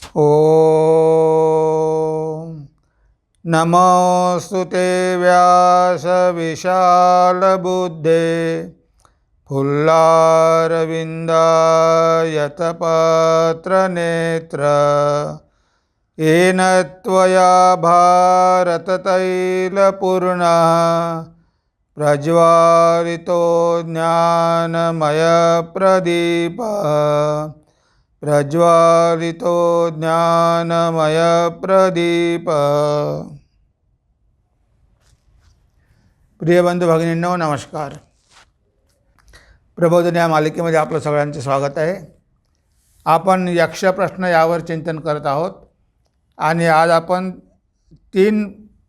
ॐ नमोऽस्तुते व्यासविशालबुद्धे फुल्लारविन्दायतपत्रनेत्र येन त्वया भारततैलपूर्णः प्रज्वालितो ज्ञानमयप्रदीपः प्रज्वालितो ज्ञानमयप्रदीप। प्रिय बंधू भगिनींनो, नमस्कार. प्रबोधन या मालिकेमध्ये आपलं सगळ्यांचं स्वागत आहे. आपण यक्ष प्रश्न यावर चिंतन करत आहोत आणि आज आपण 3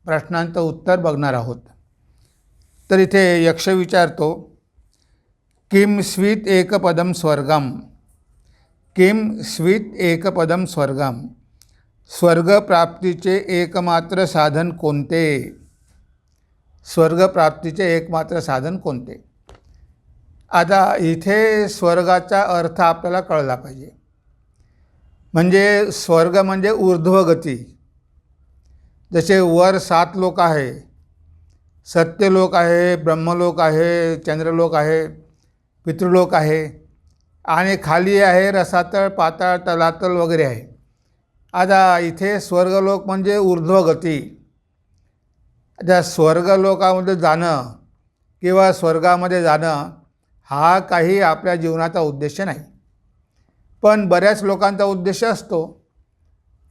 प्रश्नांचं उत्तर बघणार आहोत. तर इथे यक्ष विचारतो, किम स्वीत एकपदम स्वर्गम, किम स्वीत एकपदम स्वर्गम, स्वर्गप्राप्तीचे एकमात्र साधन कोणते? स्वर्गप्राप्तीचे एकमात्र साधन कोणते? आता इथे स्वर्गाचा अर्थ आपल्याला कळला पाहिजे. म्हणजे स्वर्ग म्हणजे ऊर्ध्वगती. जसे वर 7 लोक आहे, सत्यलोक आहे, ब्रह्मलोक आहे, चंद्रलोक आहे, पितृलोक आहे आणि खाली आहे रसातळ, पाताळ, तलातल वगैरे आहे. आता इथे स्वर्गलोक म्हणजे ऊर्ध्वगती. त्या स्वर्गलोकामध्ये जाणं किंवा स्वर्गामध्ये जाणं हा काही आपल्या जीवनाचा उद्देश नाही. पण बऱ्याच लोकांचा उद्देश असतो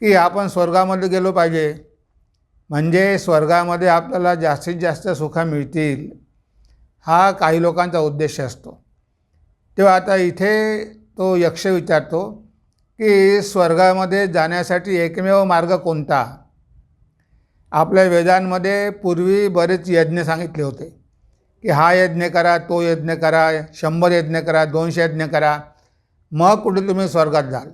की आपण स्वर्गामध्ये गेलो पाहिजे, म्हणजे स्वर्गामध्ये आपल्याला जास्तीत जास्त सुख मिळतील, हा काही लोकांचा उद्देश असतो. तेव्हा आता इथे तो यक्ष विचारतो की स्वर्गामध्ये जाण्यासाठी एकमेव मार्ग कोणता? आपल्या वेदांमध्ये पूर्वी बरेच यज्ञ सांगितले होते की हा यज्ञ करा, तो यज्ञ करा, 100 यज्ञ करा, 200 यज्ञ करा, मग कुठे तुम्ही स्वर्गात जाल.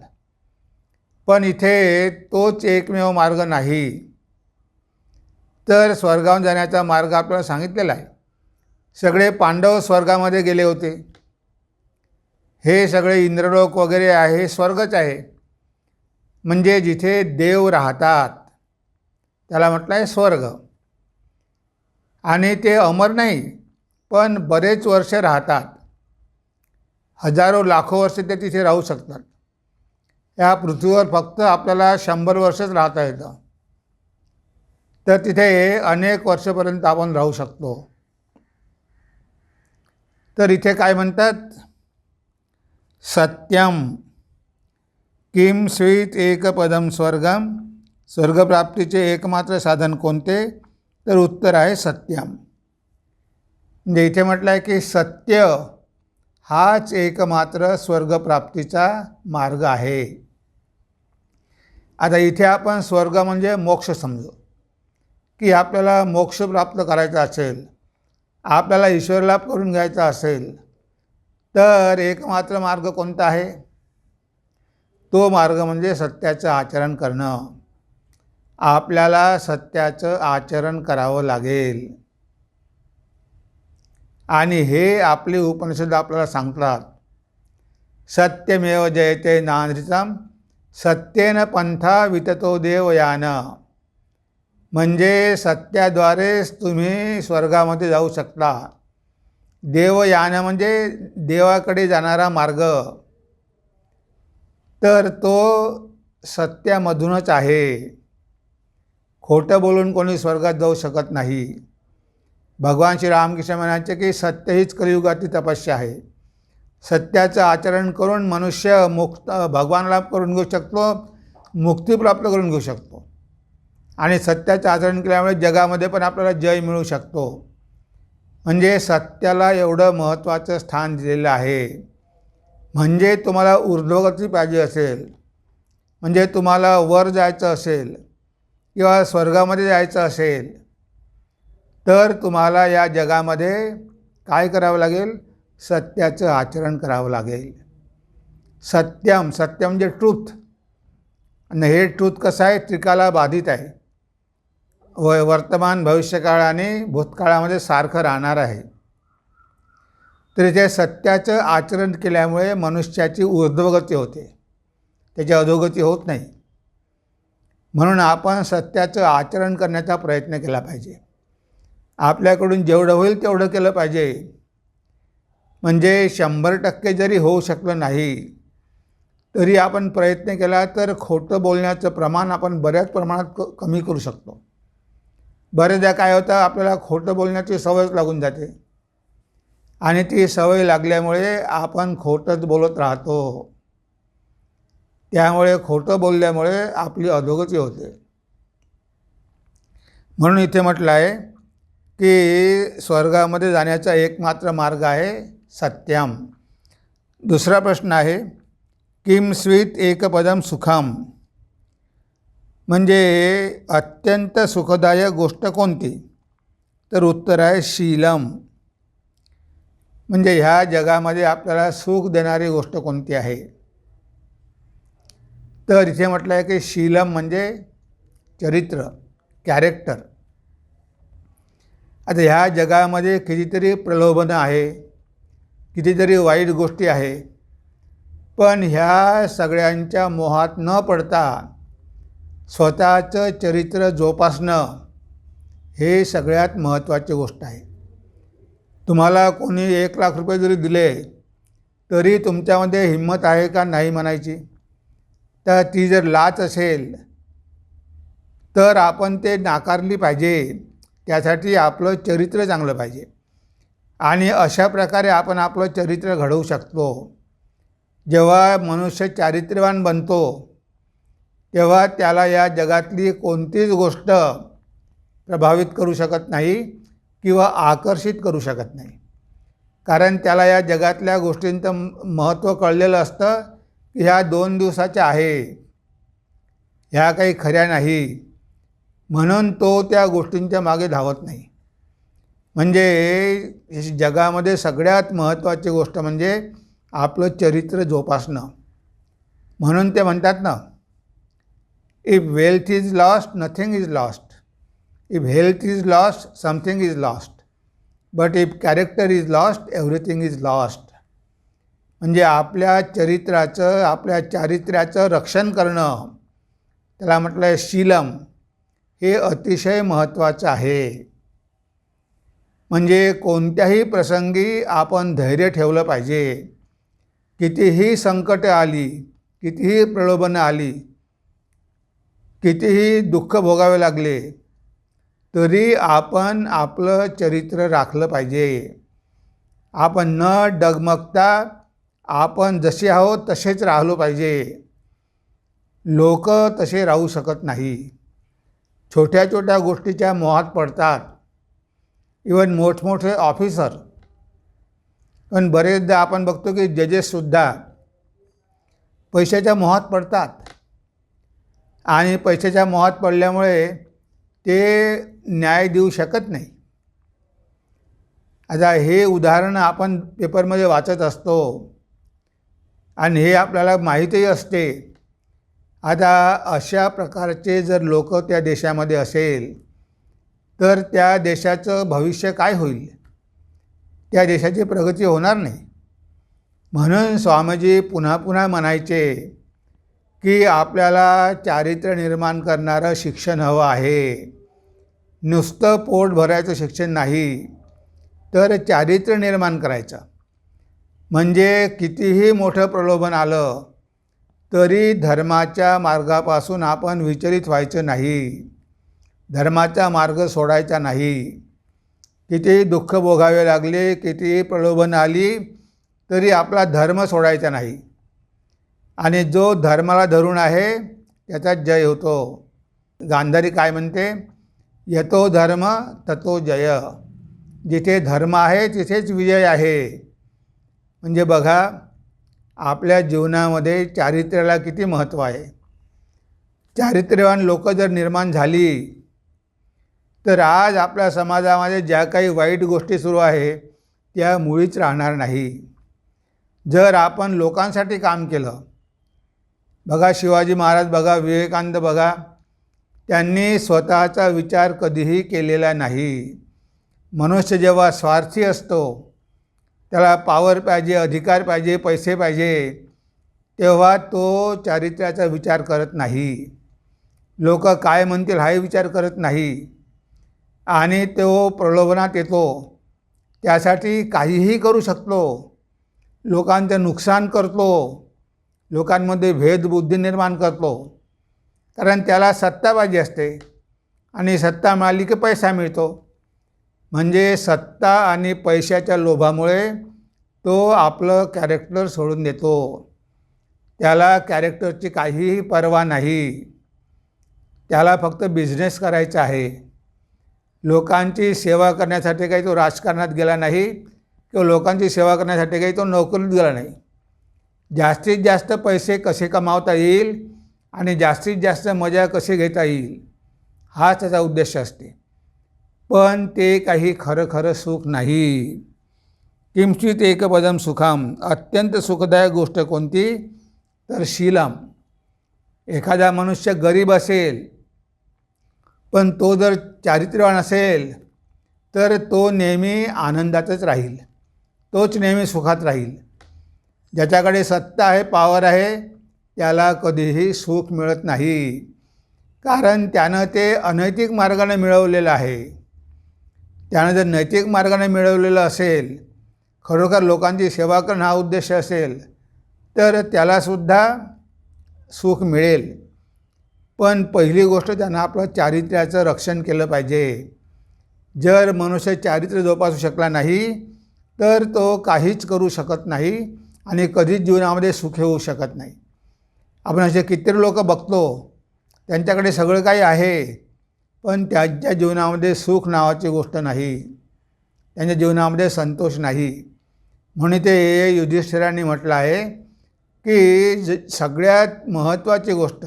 पण इथे तोच एकमेव मार्ग नाही. तर स्वर्गावर जाण्याचा मार्ग आपल्याला सांगितलेला आहे. सगळे पांडव स्वर्गामध्ये गेले होते. हे सगळे इंद्रलोक वगैरे आहे, स्वर्गच आहे. म्हणजे जिथे देव राहतात त्याला म्हटलं आहे स्वर्ग. आणि ते अमर नाही, पण बरेच वर्ष राहतात. हजारो लाखो वर्ष ते तिथे राहू शकतात. या पृथ्वीवर फक्त आपल्याला 100 वर्षच राहता येतं, तर तिथे अनेक वर्षपर्यंत आपण राहू शकतो. तर इथे काय म्हणतात, सत्यम किम स्वीत एकपदम स्वर्गम, स्वर्गप्राप्तीचे एकमात्र साधन कोणते? तर उत्तर आहे सत्यम. म्हणजे इथे म्हटलं आहे की सत्य हाच एकमात्र स्वर्गप्राप्तीचा मार्ग आहे. आता इथे आपण स्वर्ग म्हणजे मोक्ष समजू, की आपल्याला मोक्ष प्राप्त करायचा असेल, आपल्याला ईश्वरलाभ करून घ्यायचा असेल, तर एकमात्र मार्ग कोणता आहे? तो मार्ग म्हणजे सत्याचं आचरण करणं. आपल्याला सत्याचं आचरण करावं लागेल. आणि हे आपले उपनिषद आपल्याला सांगतात, सत्यमेव जयते नानृतम सत्येन पंथा विततो देवयान. म्हणजे सत्याद्वारेच तुम्ही स्वर्गामध्ये जाऊ शकता. देवयान म्हणजे देवाकडे जाणारा मार्ग. तर तो सत्यामधूनच आहे. खोटं बोलून कोणी स्वर्गात जाऊ शकत नाही. भगवान श्री रामकृष्ण म्हणायचे की सत्य हीच कलियुगातली तपस्या आहे. सत्याचं आचरण करून मनुष्य भगवानला करून घेऊ शकतो, मुक्ती प्राप्त करून घेऊ शकतो. आणि सत्याचं आचरण केल्यामुळे जगामध्ये पण आपल्याला जय मिळू शकतो. म्हणजे सत्याला एवढं महत्त्वाचं स्थान दिलेलं आहे. म्हणजे तुम्हाला ऊर्ध्वगती पाहिजे असेल, म्हणजे तुम्हाला वर जायचं असेल किंवा स्वर्गामध्ये जायचं असेल, तर तुम्हाला या जगामध्ये काय करावं लागेल? सत्याचं आचरण करावं लागेल. सत्यम, सत्य म्हणजे ट्रूथ. आणि हे ट्रूथ कसं आहे? त्रिकाला बाधित आहे. वर्तमान, भविष्यकाळ आणि भूतकाळामध्ये सारखं राहणार आहे. तर इथे सत्याचं आचरण केल्यामुळे मनुष्याची ऊर्ध्वगती होते, त्याची अधोगती होत नाही. म्हणून आपण सत्याचं आचरण करण्याचा प्रयत्न केला पाहिजे. आपल्याकडून जेवढं होईल तेवढं केलं पाहिजे. म्हणजे 100% जरी होऊ शकलं नाही तरी आपण प्रयत्न केला तर खोटं बोलण्याचं प्रमाण आपण बऱ्याच प्रमाणात कमी करू शकतो. बरेचदा काय होतं, आपल्याला खोटं बोलण्याची सवयच लागून जाते आणि ती सवय लागल्यामुळे आपण खोटंच बोलत राहतो. त्यामुळे खोटं बोलल्यामुळे आपली अधोगती होते. म्हणून इथे म्हटलं आहे की स्वर्गामध्ये जाण्याचा एकमात्र मार्ग आहे सत्यम. दुसरा प्रश्न आहे किम स्वीत एकपदम सुखम, म्हणजे अत्यंत सुखदायक गोष्ट कोणती? तर उत्तर आहे शीलम. म्हणजे ह्या जगामध्ये आपल्याला सुख देणारी गोष्ट कोणती आहे? तर इथे म्हटलं आहे की शीलम म्हणजे चरित्र, कॅरेक्टर. आता ह्या जगामध्ये कितीतरी प्रलोभनं आहे, कितीतरी वाईट गोष्टी आहे, पण ह्या सगळ्यांच्या मोहात न पडता स्वतःचं चरित्र जोपासणं हे सगळ्यात महत्त्वाची गोष्ट आहे. तुम्हाला कोणी 1,00,000 रुपये जरी दिले तरी तुमच्यामध्ये हिंमत आहे का नाही म्हणायची? तर ती जर लाच असेल तर आपण ते नाकारली पाहिजे. त्यासाठी आपलं चरित्र चांगलं पाहिजे आणि अशा प्रकारे आपण आपलं चरित्र घडवू शकतो. जेव्हा मनुष्य चारित्र्यवान बनतो तेव्हा त्याला या जगातली कोणतीच गोष्ट प्रभावित करू शकत नाही किंवा आकर्षित करू शकत नाही. कारण त्याला या जगातल्या गोष्टींचं महत्त्व कळलेलं असतं की ह्या 2 दिवसाच्या आहे, ह्या काही खऱ्या नाही, म्हणून तो त्या गोष्टींच्या मागे धावत नाही. म्हणजे जगामध्ये सगळ्यात महत्त्वाची गोष्ट म्हणजे आपलं चरित्र जोपासणं. म्हणून ते म्हणतात ना, if wealth is lost nothing is lost, if health is lost something is lost, but if character is lost everything is lost. म्हणजे आपल्या चरित्राचं, आपल्या चारित्र्याचं रक्षण करणं, त्याला म्हटलं आहे शीलम, हे अतिशय महत्त्वाचं आहे. म्हणजे कोणत्याही प्रसंगी आपण धैर्य ठेवलं पाहिजे. कितीही संकटे आली, कितीही प्रलोभनं आली, कितीही दुःख भोगावे लागले तरी आपण आपलं चरित्र राखलं पाहिजे. आपण न डगमगता आपण जसे आहोत तसेच राहिलो पाहिजे. लोक तसे राहू शकत नाही. छोट्या छोट्या गोष्टीच्या मोहात पडतात. इवन मोठमोठे ऑफिसर, पण बरेचदा आपण बघतो की जजेससुद्धा पैशाच्या मोहात पडतात आणि पैशाच्या मोहात पडल्यामुळे ते न्याय देऊ शकत नाही. आता हे उदाहरण आपण पेपरमध्ये वाचत असतो आणि हे आपल्याला माहितीही असते. आता अशा प्रकारचे जर लोक त्या देशामध्ये असेल तर त्या देशाचं भविष्य काय होईल? त्या देशाची प्रगती होणार नाही. म्हणून स्वामीजी पुन्हा पुन्हा म्हणायचे की आपल्याला चारित्र्य निर्माण करणारं शिक्षण हवं आहे. नुसतं पोट भरायचं शिक्षण नाही, तर चारित्र्य निर्माण करायचं. म्हणजे कितीही मोठं प्रलोभन आलं तरी धर्माच्या मार्गापासून आपण विचलित व्हायचं नाही, धर्माचा मार्ग सोडायचा नाही. कितीही दुःख भोगावे लागले, कितीही प्रलोभन आली तरी आपला धर्म सोडायचा नाही. आणि जो धर्माला धरून आहे त्याचा जय होतो. गांधारी काय म्हणते? यतो धर्म ततो जय. जिथे धर्म आहे तिथेच विजय आहे. म्हणजे बघा, आपल्या जीवनामध्ये चारित्र्याला किती महत्त्व आहे. चारित्र्यवान लोक जर निर्माण झाली तर आज आपल्या समाजामध्ये ज्या काही वाईट गोष्टी सुरू आहे त्या मुळीच राहणार नाही. जर आपण लोकांसाठी काम केलं, बघा शिवाजी महाराज बघा, विवेकानंद बघा, त्यांनी स्वतःचा विचार कधीही केलेला नाही. मनुष्य जेव्हा स्वार्थी असतो, त्याला पॉवर पाहिजे, अधिकार पाहिजे, पैसे पाहिजे, तेव्हा तो चारित्र्याचा विचार करत नाही. लोक काय म्हणतील हाही विचार करत नाही आणि तो प्रलोभनात येतो. त्यासाठी काहीही करू शकतो. लोकांचं नुकसान करतो, लोकांमध्ये भेदबुद्धी निर्माण करतो. कारण त्याला सत्ता पाहिजे असते आणि सत्ता मिळाली की पैसा मिळतो. म्हणजे सत्ता आणि पैशाच्या लोभामुळे तो आपलं कॅरेक्टर सोडून देतो. त्याला कॅरेक्टरची काहीही पर्वा नाही. त्याला फक्त बिझनेस करायचा आहे. लोकांची सेवा करण्यासाठी काही तो राजकारणात गेला नाही किंवा लोकांची सेवा करण्यासाठी काही तो नोकरीत गेला नाही. जास्तीत जास्त पैसे कसे कमावता येईल आणि जास्तीत जास्त मजा कशी घेता येईल हाच त्याचा उद्देश असते. पण ते काही खरं सुख नाही. किंचित एकपदम सुखम, अत्यंत सुखदायक गोष्ट कोणती तर शीलम. एखादा मनुष्य गरीब असेल पण तो जर चारित्र्यवान असेल तर तो नेहमी आनंदातच राहील, तोच नेहमी सुखात राहील. ज्याच्याकडे सत्ता आहे, पॉवर आहे, त्याला कधीही सुख मिळत नाही. कारण त्यानं ते अनैतिक मार्गाने मिळवलेलं आहे. त्यानं जर नैतिक मार्गाने मिळवलेलं असेल, खरोखर लोकांची सेवा करणं हा उद्देश असेल तर त्यालासुद्धा सुख मिळेल. पण पहिली गोष्ट त्यानं आपलं चारित्र्याचं रक्षण केलं पाहिजे. जर मनुष्य चारित्र्य जोपासू शकला नाही तर तो काहीच करू शकत नाही आणि कधीच जीवनामध्ये सुख होऊ शकत नाही. आपण असे कितीतरी लोक बघतो, त्यांच्याकडे सगळं काही आहे पण त्यांच्या जीवनामध्ये सुख नावाची गोष्ट नाही, त्यांच्या जीवनामध्ये संतोष नाही. म्हणून ते युधिष्ठिरांनी म्हटलं आहे की सगळ्यात महत्त्वाची गोष्ट,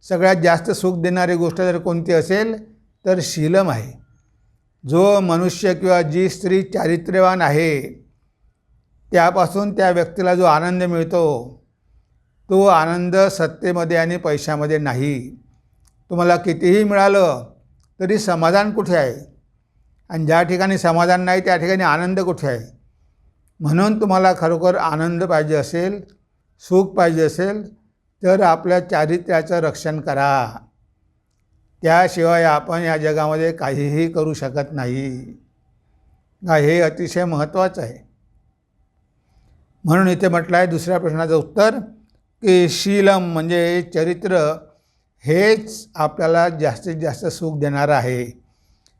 सगळ्यात जास्त सुख देणारी गोष्ट जर कोणती असेल तर शीलम आहे. जो मनुष्य किंवा जी स्त्री चारित्र्यवान आहे त्यापासून त्या व्यक्तीला जो आनंद मिळतो तो आनंद सत्तेमध्ये आणि पैशामध्ये नाही. तुम्हाला कितीही मिळालं तरी समाधान कुठे आहे? आणि ज्या ठिकाणी समाधान नाही त्या ठिकाणी आनंद कुठे आहे? म्हणून तुम्हाला खरोखर आनंद पाहिजे असेल, सुख पाहिजे असेल तर आपल्या चारित्र्याचं रक्षण करा. त्याशिवाय आपण या जगामध्ये काहीही करू शकत नाही. हे अतिशय महत्त्वाचं आहे. म्हणून इथे म्हटलं आहे दुसऱ्या प्रश्नाचं उत्तर की शीलम म्हणजे चरित्र हेच आपल्याला जास्तीत जास्त सुख देणारं आहे.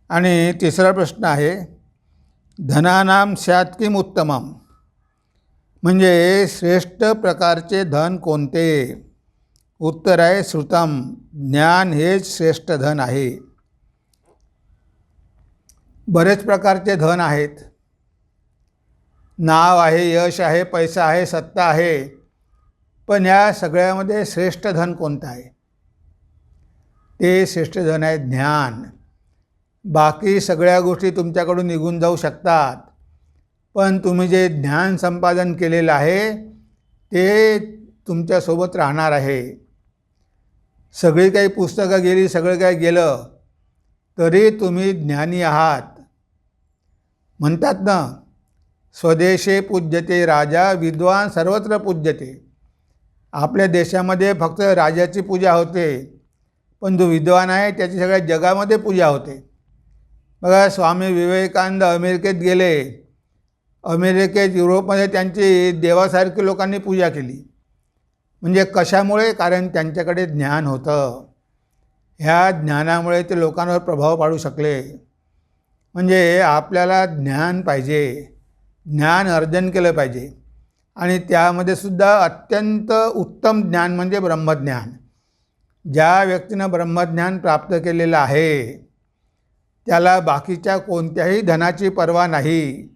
आणि तिसरा प्रश्न आहे धनानाम स्यात् किम उत्तमम, म्हणजे श्रेष्ठ प्रकारचे धन कोणते? उत्तर आहे श्रुतम, ज्ञान हेच श्रेष्ठ धन आहे. बरेच प्रकारचे धन आहेत. नाव आहे, यश आहे, पैसा आहे, सत्ता आहे. पण या सगळ्यामध्ये श्रेष्ठ धन कोणतं आहे? ते श्रेष्ठ धन आहे ज्ञान. बाकी सगळ्या गोष्टी तुमच्याकडून निघून जाऊ शकतात, पण तुम्ही जे ज्ञान संपादन केलेलं आहे ते तुमच्यासोबत राहणार आहे. सगळी काही पुस्तकं गेली, सगळं काही गेलं तरी तुम्ही ज्ञानी आहात. म्हणतात ना, स्वदेशे पूज्यते राजा, विद्वान सर्वत्र पूज्यते. आपल्या देशामध्ये फक्त राजाची पूजा होते, पण जो विद्वान आहे त्याची सगळ्या जगामध्ये पूजा होते. बघा, स्वामी विवेकानंद अमेरिकेत गेले, अमेरिकेत, युरोपमध्ये त्यांची देवासारखी लोकांनी पूजा केली. म्हणजे कशामुळे? कारण त्यांच्याकडे ज्ञान होतं. ह्या ज्ञानामुळे ते लोकांवर प्रभाव पाडू शकले. म्हणजे आपल्याला ज्ञान पाहिजे, ज्ञान अर्जन केलं पाहिजे. आणि त्यामध्ये सुद्धा अत्यंत उत्तम ज्ञान म्हणजे ब्रह्मज्ञान. ज्या व्यक्तीनं ब्रह्मज्ञान प्राप्त केलेलं आहे त्याला बाकीच्या कोणत्याही धनाची पर्वा नाही.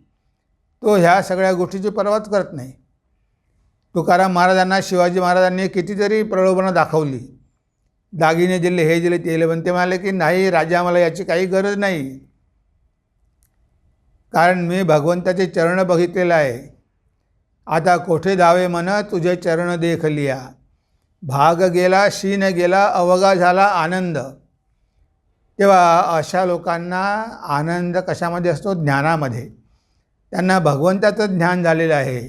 तो ह्या सगळ्या गोष्टीची पर्वाच करत नाही. तुकाराम महाराजांना शिवाजी महाराजांनी कितीतरी प्रलोभनं दाखवली, दागिने दिले, हे दिले, ते दिले, पण ते म्हणाले की नाही राजा, मला याची काही गरज नाही. कारण मी भगवंताचे चरण बघितलेलं आहे. आता कोठे धावे मन तुझे चरण देख लिया, भाग गेला शीन गेला अवघा झाला आनंद. तेव्हा अशा लोकांना आनंद कशामध्ये असतो? ज्ञानामध्ये. त्यांना भगवंताचं ज्ञान झालेलं आहे,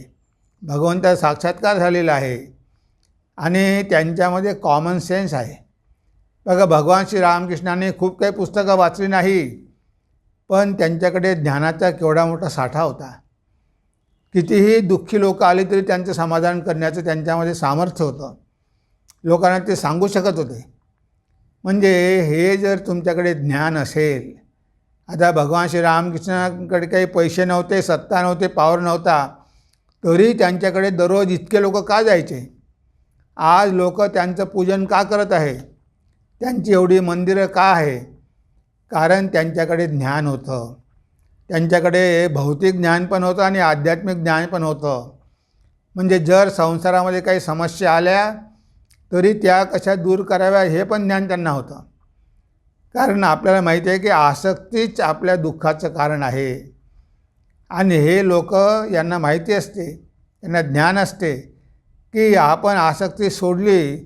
भगवंताचा साक्षात्कार झालेला आहे आणि त्यांच्यामध्ये कॉमन सेन्स आहे. बघा, भगवान श्री रामकृष्णाने खूप काही पुस्तकं वाचली नाही, पण त्यांच्याकडे ज्ञानाचा केवढा मोठा साठा होता. कितीही दुःखी लोक आले तरी त्यांचं समाधान करण्याचं त्यांच्यामध्ये सामर्थ्य होतं. लोकांना ते सांगू शकत होते. म्हणजे हे जर तुमच्याकडे ज्ञान असेल, आता भगवान श्री रामकृष्णाकडे काही पैसे नव्हते, सत्ता नव्हते, पॉवर नव्हता, तरी त्यांच्याकडे दररोज इतके लोक का जायचे? आज लोक त्यांचं पूजन का करत आहे? त्यांची एवढी मंदिरं का आहे? कारण त्यांच्याकडे ज्ञान होतं. त्यांच्याकडे भौतिक ज्ञान पण होतं आणि आध्यात्मिक ज्ञान पण होतं. म्हणजे जर संसारामध्ये काही समस्या आल्या तरी त्या कशा दूर कराव्या हे पण ज्ञान त्यांना होतं. कारण आपल्याला माहिती आहे की आसक्तीच आपल्या दुःखाचं कारण आहे. आणि हे लोक, यांना माहिती असते, यांना ज्ञान असते की आपण आसक्ती सोडली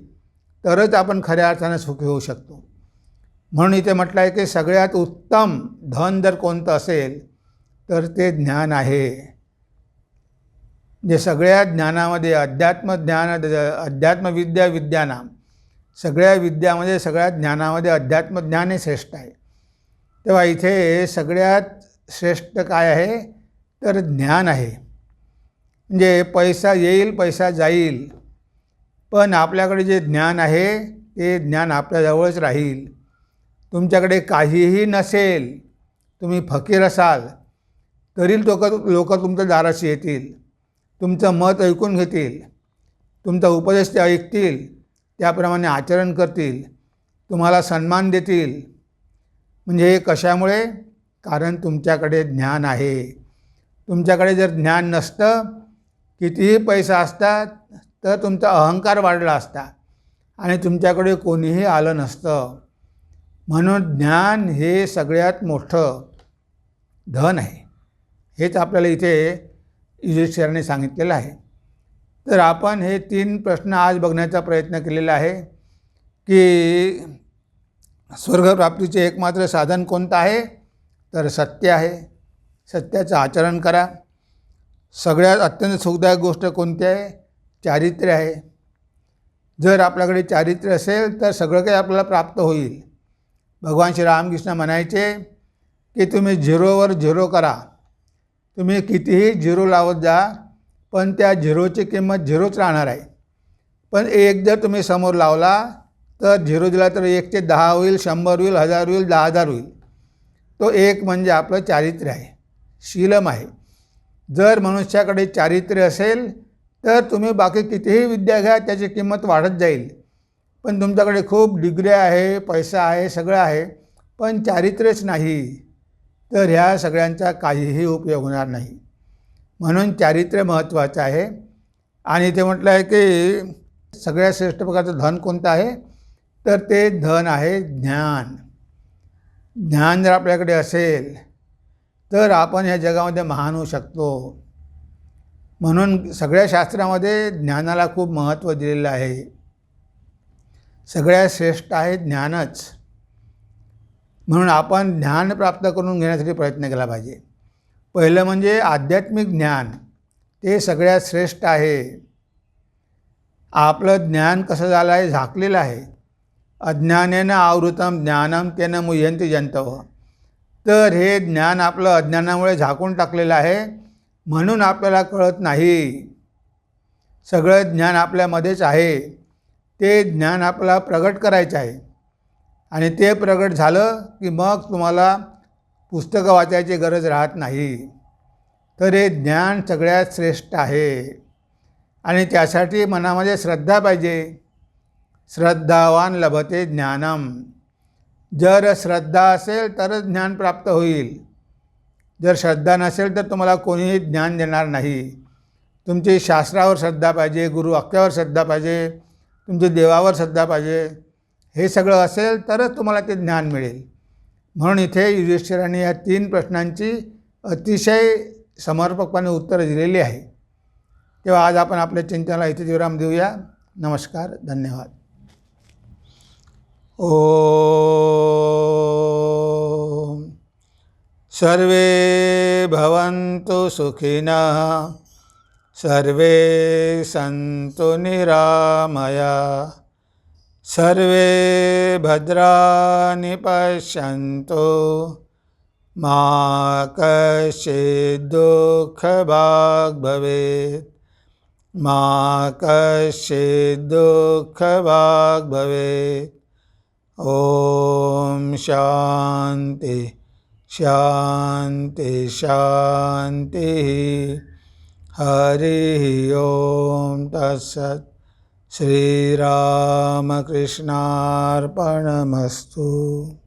तरच आपण खऱ्या अर्थानं सुखी होऊ शकतो. म्हणून इथे म्हटलं आहे की सगळ्यात उत्तम धन जर कोणतं असेल तर ते ज्ञान आहे. जे सगळ्या ज्ञानामध्ये अध्यात्मविद्या विद्यानाम, सगळ्या विद्यामध्ये, सगळ्या ज्ञानामध्ये अध्यात्मज्ञान हे श्रेष्ठ आहे. तेव्हा इथे सगळ्यात श्रेष्ठ काय आहे तर ज्ञान आहे. म्हणजे पैसा येईल, पैसा जाईल, पण आपल्याकडे जे ज्ञान आहे ते ज्ञान आपल्याजवळच राहील. तुमच्याकडे काहीही नसेल, तुम्ही फकीर असाल, तरी लोक तुमच्या दाराशी येतील, तुमचं मत ऐकून घेतील, तुमचा उपदेश ते ऐकतील, त्याप्रमाणे आचरण करतील, तुम्हाला सन्मान देतील. म्हणजे हे कशामुळे? कारण तुमच्याकडे ज्ञान आहे. तुमच्याकडे जर ज्ञान नसतं, कितीही पैसा असता तर तुमचा अहंकार वाढला असता आणि तुमच्याकडे कोणीही आलं नसतं. म्हणून ज्ञान हे सगळ्यात मोठं धन आहे. हेच आपल्याला इथे युधिष्ठिराने सांगितलेलं आहे. तर आपण हे 3 प्रश्न आज बघण्याचा प्रयत्न केलेला आहे की स्वर्गप्राप्तीचे एकमात्र साधन कोणतं आहे तर सत्य आहे. सत्याचं आचरण करा. सगळ्यात अत्यंत सुखदायक गोष्ट कोणती आहे? चारित्र्य आहे. जर आपल्याकडे चारित्र्य असेल तर सगळं काही आपल्याला प्राप्त होईल. भगवान श्री रामकृष्ण म्हणायचे की तुम्ही झिरोवर झिरो करा. तुम्ही कितीही झिरो लावत जा, पण त्या झिरोची किंमत झिरोच राहणार आहे. पण 1 जर तुम्ही समोर लावला तर झिरो दिला तर 1 ते 10 होईल, 100 होईल, 1000 होईल, 10,000 होईल. तो 1 म्हणजे आपलं चारित्र्य आहे, शीलम आहे. जर मनुष्याकडे चारित्र्य असेल तर तुम्ही बाकी कितीही विद्या घ्या, त्याची किंमत वाढत जाईल. पण तुमच्याकडे खूप डिग्र्या आहे, पैसा आहे, सगळं आहे, पण चारित्र्यच नाही, तर ह्या सगळ्यांचा काहीही उपयोग होणार नाही. म्हणून चारित्र्य महत्त्वाचं आहे. आणि ते म्हटलं आहे की सगळ्यात श्रेष्ठ प्रकारचं धन कोणतं आहे तर ते धन आहे ज्ञान. ज्ञान जर आपल्याकडे असेल तर आपण ह्या जगामध्ये महान होऊ शकतो. म्हणून सगळ्या शास्त्रामध्ये ज्ञानाला खूप महत्त्व दिलेलं आहे. सगळ्यात श्रेष्ठ आहे ज्ञानच. म्हणून आपण ज्ञान प्राप्त करून घेण्यासाठी प्रयत्न केला पाहिजे. पहिलं म्हणजे आध्यात्मिक ज्ञान, ते सगळ्यात श्रेष्ठ आहे. आपलं ज्ञान कसं झालं आहे? झाकलेलं आहे. अज्ञानेन आवृतम ज्ञानम तेन मुह्यन्ति जंतवः. तर हे ज्ञान आपलं अज्ञानामुळे झाकून टाकलेलं आहे, म्हणून आपल्याला कळत नाही. सगळं ज्ञान आपल्यामध्येच आहे. ते ज्ञान आपल्याला प्रगट करायचं आहे. आणि ते प्रगट झालं की मग तुम्हाला पुस्तकं वाचायची गरज राहत नाही. तर हे ज्ञान सगळ्यात श्रेष्ठ आहे. आणि त्यासाठी मनामध्ये श्रद्धा पाहिजे. श्रद्धावान लभते ज्ञानम. जर श्रद्धा असेल तरच ज्ञान प्राप्त होईल. जर श्रद्धा नसेल तर तुम्हाला कोणीही ज्ञान देणार नाही. तुमची शास्त्रावर श्रद्धा पाहिजे, गुरु वाक्यावर श्रद्धा पाहिजे, तुमची देवावर श्रद्धा पाहिजे. हे सगळं असेल तरच तुम्हाला ते ज्ञान मिळेल. म्हणून इथे युधिष्ठिराने या 3 प्रश्नांची अतिशय समर्पकपणे उत्तरं दिलेली आहे. तेव्हा आज आपण आपल्या चिंतनाला इथे विराम देऊया. नमस्कार, धन्यवाद. ओम सर्वे भवन्तु सुखिनः, सर्वे सन्तु निरामया, सर्वे भद्राणि पश्यन्तु मा कश्चित् दुःखभाग् भवेत् मा कश्चित् दुःखभाग् भवेत्। ॐ शान्ति शान्ति शान्तिः। हरिः ओम तत्सत्। श्रीरामकृष्णार्पणमस्तु।